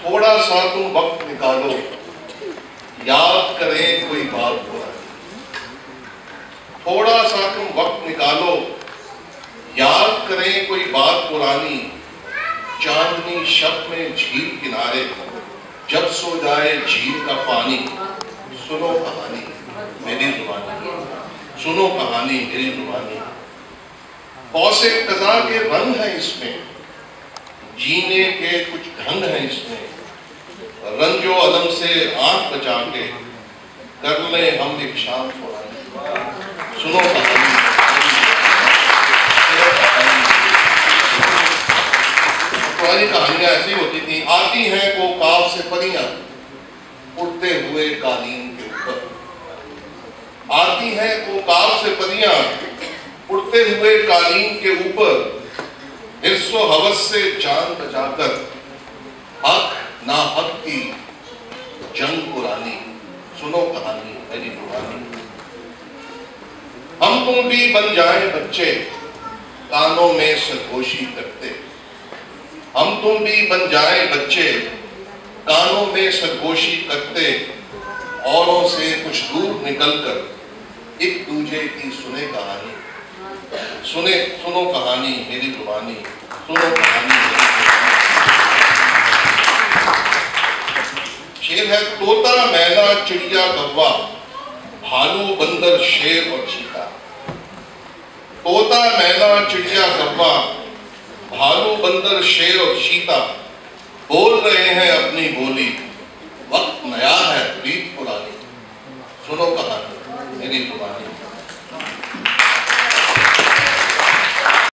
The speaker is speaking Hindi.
थोड़ा सा तुम वक्त निकालो, याद करें कोई बात पुरानी। थोड़ा सा तुम वक्त निकालो, याद करें कोई बात पुरानी। चांदनी शब में झील किनारे, जब सो जाए झील का पानी। सुनो कहानी मेरी जुबानी, सुनो कहानी मेरी जुबानी। कौसे कज़ा के रंग है इसमें, जीने के कुछ ढंग है इसमें। रंजो अलम से आंख बचा के, कर ले हम एक शाम पुरानी। सुनो कहानी। पुरानी कहानियां ऐसी होती थी। आती हैं वो काव से परियां, उड़ते हुए कालीन के ऊपर। आती हैं वो काव से परियां, उड़ते हुए कालीन के ऊपर। हिर्सो हवस से जान बचाकर, हक ना हक की जंग पुरानी। सुनो कहानी मेरी पुरानी। हम तुम भी बन जाएं बच्चे, कानों में सरगोशी करते। हम तुम भी बन जाएं बच्चे, कानों में सरगोशी करते। औरों से कुछ दूर निकलकर एक दूजे की सुने कहानी। सुनो कहानी मेरी जुबानी, सुनो कहानी मेरी जुबानी। शेर है, तोता मैना चिड़िया कौवा, भालू बंदर शेर और चीता। तोता मैना चिड़िया कौवा, भालू बंदर शेर और चीता बोल रहे हैं अपनी बोली। वक्त नया है, प्रीत पुरानी। सुनो कहानी।